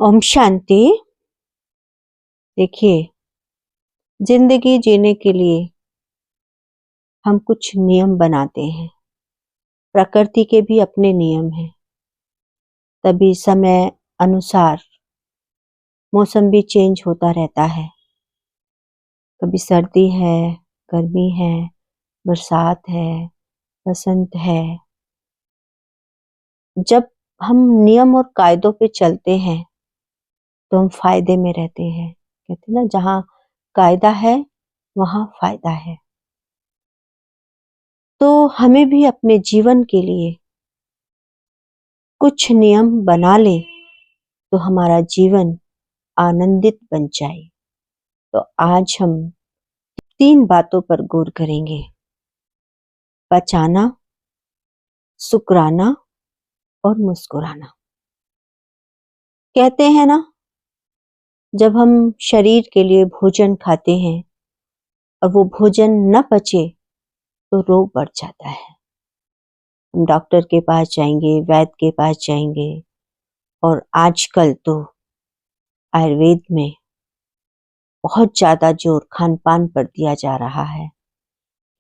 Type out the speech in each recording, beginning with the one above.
ओम शांति। देखिए, जिंदगी जीने के लिए हम कुछ नियम बनाते हैं। प्रकृति के भी अपने नियम हैं। तभी समय अनुसार मौसम भी चेंज होता रहता है। कभी सर्दी है, गर्मी है, बरसात है, बसंत है। जब हम नियम और कायदों पे चलते हैं तो हम फायदे में रहते हैं। कहते हैं ना, जहाँ कायदा है वहाँ फायदा है। तो हमें भी अपने जीवन के लिए कुछ नियम बना ले तो हमारा जीवन आनंदित बन जाए। तो आज हम 3 बातों पर गौर करेंगे: पचाना, शुक्राना और मुस्कुराना। कहते हैं ना, जब हम शरीर के लिए भोजन खाते हैं और वो भोजन न पचे तो रोग बढ़ जाता है। हम डॉक्टर के पास जाएंगे, वैद्य के पास जाएंगे, और आजकल तो आयुर्वेद में बहुत ज्यादा जोर खान पान पर दिया जा रहा है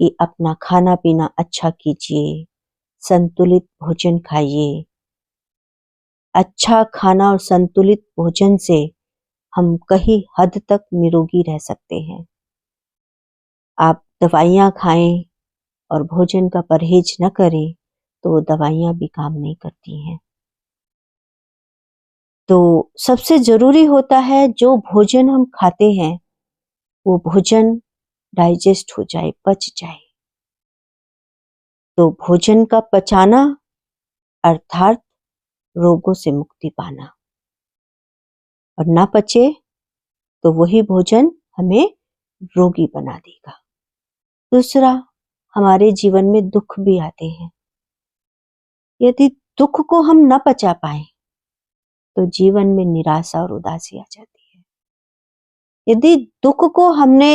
कि अपना खाना पीना अच्छा कीजिए, संतुलित भोजन खाइए। अच्छा खाना और संतुलित भोजन से हम कहीं हद तक निरोगी रह सकते हैं। आप दवाइयाँ खाएं और भोजन का परहेज न करें तो वो दवाइयाँ भी काम नहीं करती हैं। तो सबसे जरूरी होता है जो भोजन हम खाते हैं वो भोजन डाइजेस्ट हो जाए, पच जाए। तो भोजन का पचाना अर्थात रोगों से मुक्ति पाना, और ना पचे तो वही भोजन हमें रोगी बना देगा। दूसरा, हमारे जीवन में दुख भी आते हैं। यदि दुख को हम न पचा पाए तो जीवन में निराशा और उदासी आ जाती है। यदि दुख को हमने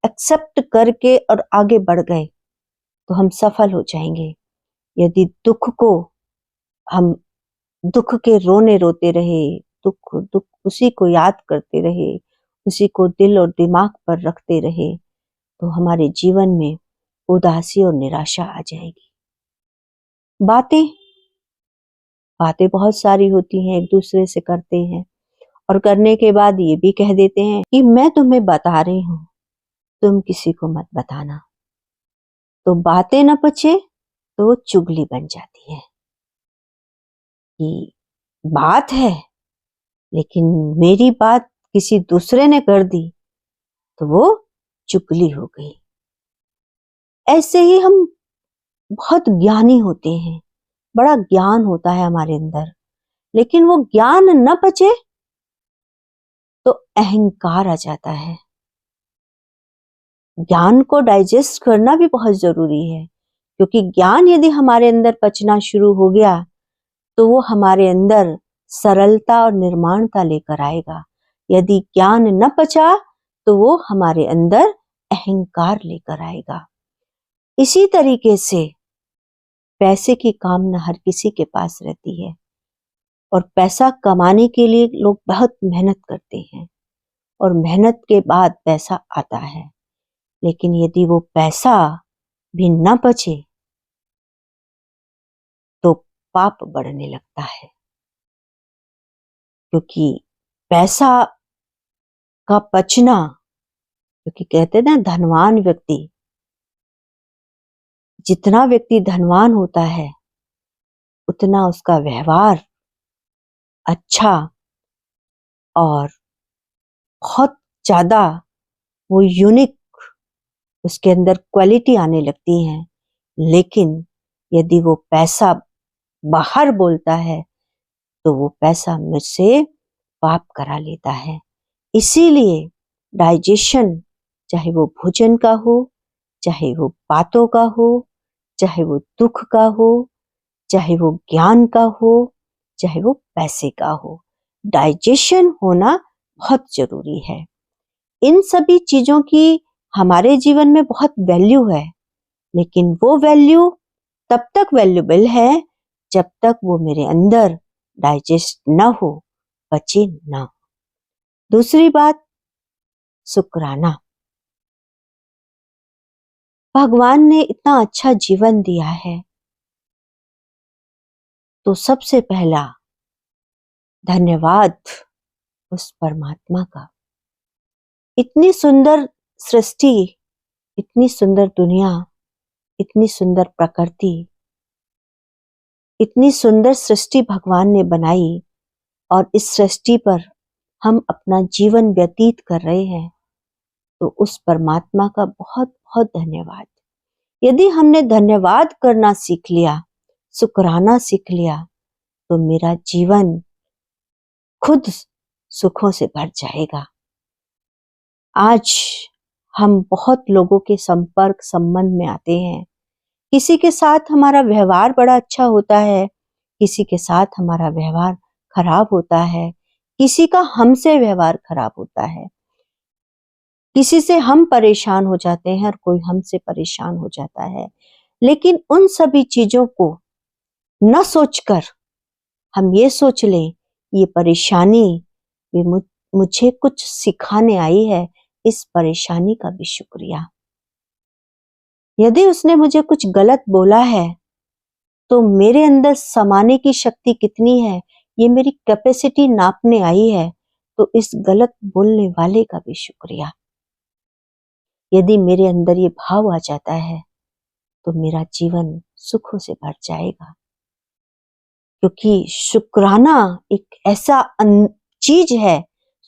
एक्सेप्ट करके और आगे बढ़ गए तो हम सफल हो जाएंगे। यदि दुख को हम दुख के रोने रोते रहे, दुख दुख उसी को याद करते रहे, उसी को दिल और दिमाग पर रखते रहे तो हमारे जीवन में उदासी और निराशा आ जाएगी। बातें बहुत सारी होती हैं, एक दूसरे से करते हैं और करने के बाद ये भी कह देते हैं कि मैं तुम्हें बता रही हूं, तुम किसी को मत बताना। तो बातें न पचे तो वो चुगली बन जाती है कि बात है लेकिन मेरी बात किसी दूसरे ने कर दी तो वो चुगली हो गई। ऐसे ही हम बहुत ज्ञानी होते हैं, बड़ा ज्ञान होता है हमारे अंदर, लेकिन वो ज्ञान न पचे तो अहंकार आ जाता है। ज्ञान को डाइजेस्ट करना भी बहुत जरूरी है, क्योंकि ज्ञान यदि हमारे अंदर पचना शुरू हो गया तो वो हमारे अंदर सरलता और निर्माणता लेकर आएगा। यदि ज्ञान न पचा तो वो हमारे अंदर अहंकार लेकर आएगा। इसी तरीके से पैसे की कामना हर किसी के पास रहती है और पैसा कमाने के लिए लोग बहुत मेहनत करते हैं और मेहनत के बाद पैसा आता है। लेकिन यदि वो पैसा भी न बचे तो पाप बढ़ने लगता है, क्योंकि पैसा का पचना, क्योंकि कहते हैं ना, धनवान व्यक्ति, जितना व्यक्ति धनवान होता है उतना उसका व्यवहार अच्छा और बहुत ज्यादा वो यूनिक, उसके अंदर क्वालिटी आने लगती है। लेकिन यदि वो पैसा बाहर बोलता है तो वो पैसा मुझसे पाप करा लेता है। इसीलिए डाइजेशन, चाहे वो भोजन का हो, चाहे वो बातों का हो, चाहे वो दुख का हो, चाहे वो ज्ञान का हो, चाहे वो पैसे का हो, डाइजेशन होना बहुत जरूरी है। इन सभी चीजों की हमारे जीवन में बहुत वैल्यू है, लेकिन वो वैल्यू तब तक वैल्यूबल है जब तक वो मेरे अंदर डाइजेस्ट न हो बचे ना। दूसरी बात, शुक्राना। भगवान ने इतना अच्छा जीवन दिया है, तो सबसे पहला धन्यवाद उस परमात्मा का। इतनी सुंदर सृष्टि, इतनी सुंदर दुनिया, इतनी सुंदर प्रकृति, इतनी सुंदर सृष्टि भगवान ने बनाई, और इस सृष्टि पर हम अपना जीवन व्यतीत कर रहे हैं, तो उस परमात्मा का बहुत बहुत धन्यवाद। यदि हमने धन्यवाद करना सीख लिया, शुक्राना सीख लिया, तो मेरा जीवन खुद सुखों से भर जाएगा। आज हम बहुत लोगों के संपर्क संबंध में आते हैं। किसी के साथ हमारा व्यवहार बड़ा अच्छा होता है, किसी के साथ हमारा व्यवहार खराब होता है, किसी का हमसे व्यवहार खराब होता है, किसी से हम परेशान हो जाते हैं और कोई हमसे परेशान हो जाता है। लेकिन उन सभी चीजों को न सोचकर हम ये सोच लें, ये परेशानी भी मुझे कुछ सिखाने आई है, इस परेशानी का भी शुक्रिया। यदि उसने मुझे कुछ गलत बोला है, तो मेरे अंदर समाने की शक्ति कितनी है, ये मेरी कैपेसिटी नापने आई है, तो इस गलत बोलने वाले का भी शुक्रिया। यदि मेरे अंदर ये भाव आ जाता है, तो मेरा जीवन सुखों से भर जाएगा। क्योंकि शुक्राना एक ऐसा चीज है,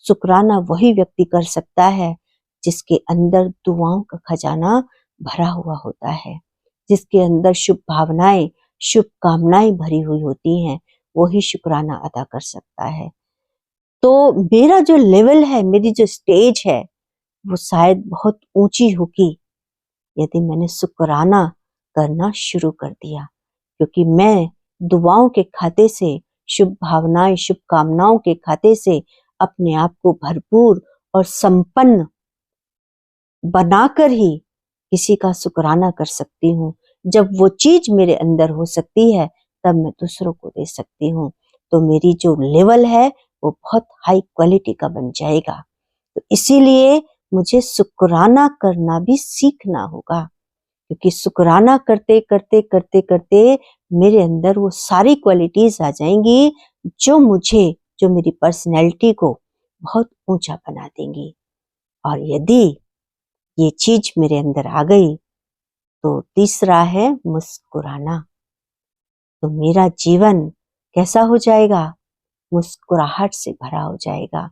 शुक्राना वही व्यक्ति कर सकता है जिसके अंदर दुआओं का खजाना भरा हुआ होता है, जिसके अंदर शुभ भावनाएं, शुभ कामनाएं भरी हुई होती हैं, वही शुक्राना अदा कर सकता है। तो मेरा जो लेवल है, मेरी जो स्टेज है, वो शायद बहुत ऊंची होगी यदि मैंने शुक्राना करना शुरू कर दिया। क्योंकि मैं दुआओं के खाते से, शुभ भावनाएं, शुभ कामनाओं के खाते से अपने आप को भरपूर और संपन्न बनाकर ही किसी का शुक्राना कर सकती हूँ। जब वो चीज मेरे अंदर हो सकती है, तब मैं दूसरों को दे सकती हूँ। तो मेरी जो लेवल है वो बहुत हाई क्वालिटी का बन जाएगा। तो इसीलिए मुझे शुक्राना करना भी सीखना होगा, क्योंकि शुक्राना करते करते करते करते मेरे अंदर वो सारी क्वालिटीज आ जाएंगी जो मेरी पर्सनैलिटी को बहुत ऊंचा बना देंगी। और यदि ये चीज मेरे अंदर आ गई, तो तीसरा है मुस्कुराना। तो मेरा जीवन कैसा हो जाएगा? मुस्कुराहट से भरा हो जाएगा।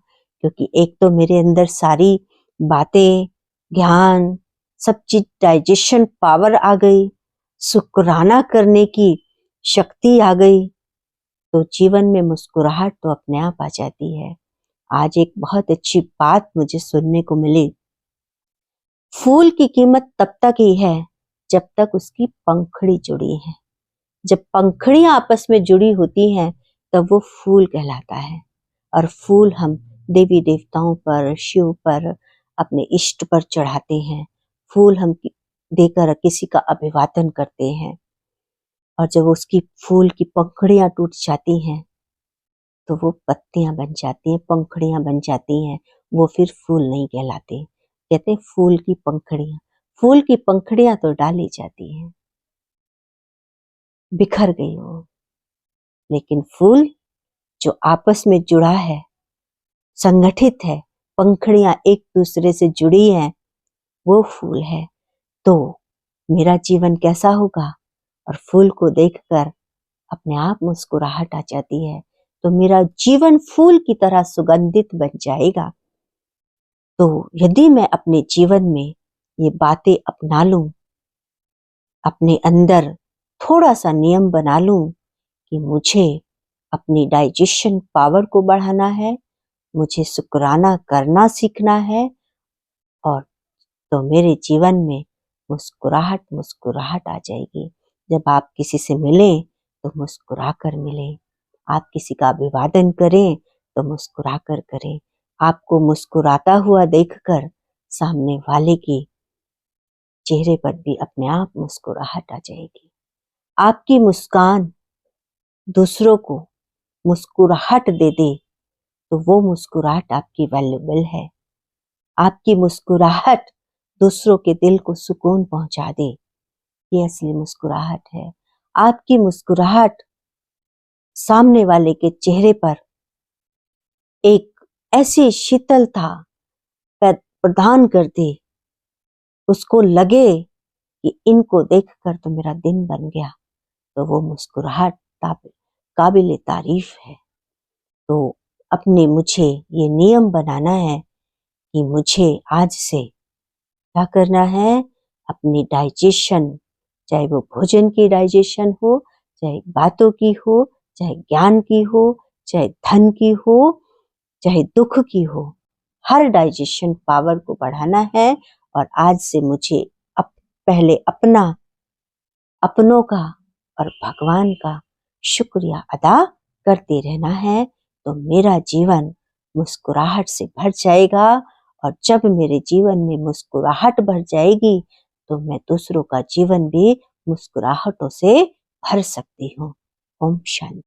क्योंकि एक तो मेरे अंदर सारी बातें, ज्ञान, सब चीज डाइजेशन पावर आ गई, शुक्राना करने की शक्ति आ गई, तो जीवन में मुस्कुराहट तो अपने आप आ जाती है। आज एक बहुत अच्छी बात मुझे सुनने को मिली, फूल की कीमत तब तक ही है जब तक उसकी पंखड़ी जुड़ी है। जब पंखड़ियां आपस में जुड़ी होती हैं, तब वो फूल कहलाता है। और फूल हम देवी देवताओं पर, शिव पर, अपने इष्ट पर चढ़ाते हैं। फूल हम देकर किसी का अभिवादन करते हैं। और जब उसकी फूल की पंखड़ियां टूट जाती हैं, तो वो पत्तियां बन जाती हैं, पंखड़ियां बन जाती हैं, वो फिर फूल नहीं कहलाते। कहते हैं फूल की पंखड़ियां। फूल की पंखड़ियां तो डाली जाती हैं, बिखर गई वो, लेकिन फूल जो आपस में जुड़ा है, संगठित है, पंखड़ियां एक दूसरे से जुड़ी हैं, वो फूल है। तो मेरा जीवन कैसा होगा? और फूल को देखकर अपने आप मुस्कुराहट आ जाती है, तो मेरा जीवन फूल की तरह सुगंधित बन जाएगा। तो यदि मैं अपने जीवन में ये बातें अपना लूं, अपने अंदर थोड़ा सा नियम बना लूं कि मुझे अपनी डाइजेशन पावर को बढ़ाना है, मुझे शुक्राना करना सीखना है, और तो मेरे जीवन में मुस्कुराहट मुस्कुराहट आ जाएगी। जब आप किसी से मिलें तो मुस्कुरा कर मिलें, आप किसी का अभिवादन करें तो मुस्कुरा कर करें। आपको मुस्कुराता हुआ देखकर सामने वाले की चेहरे पर भी अपने आप मुस्कुराहट आ जाएगी। आपकी मुस्कान दूसरों को मुस्कुराहट दे दे, तो वो मुस्कुराहट आपकी वैल्यूएबल है। आपकी मुस्कुराहट दूसरों के दिल को सुकून पहुंचा दे, ये असली मुस्कुराहट है। आपकी मुस्कुराहट सामने वाले के चेहरे पर एक ऐसी शीतलता प्रदान कर दे, उसको लगे कि इनको देखकर तो मेरा दिन बन गया, तो वो मुस्कुराहट काबिल तारीफ है। तो अपने मुझे ये नियम बनाना है कि मुझे आज से क्या करना है, अपनी डाइजेशन, चाहे वो भोजन की डाइजेशन हो, चाहे बातों की हो, चाहे ज्ञान की हो, चाहे धन की हो, चाहे दुख की हो, हर डाइजेशन पावर को बढ़ाना है। और आज से मुझे पहले अपनों का और भगवान का शुक्रिया अदा करते रहना है, तो मेरा जीवन मुस्कुराहट से भर जाएगा। और जब मेरे जीवन में मुस्कुराहट भर जाएगी तो मैं दूसरों का जीवन भी मुस्कुराहटों से भर सकती हूँ। ओम शांति।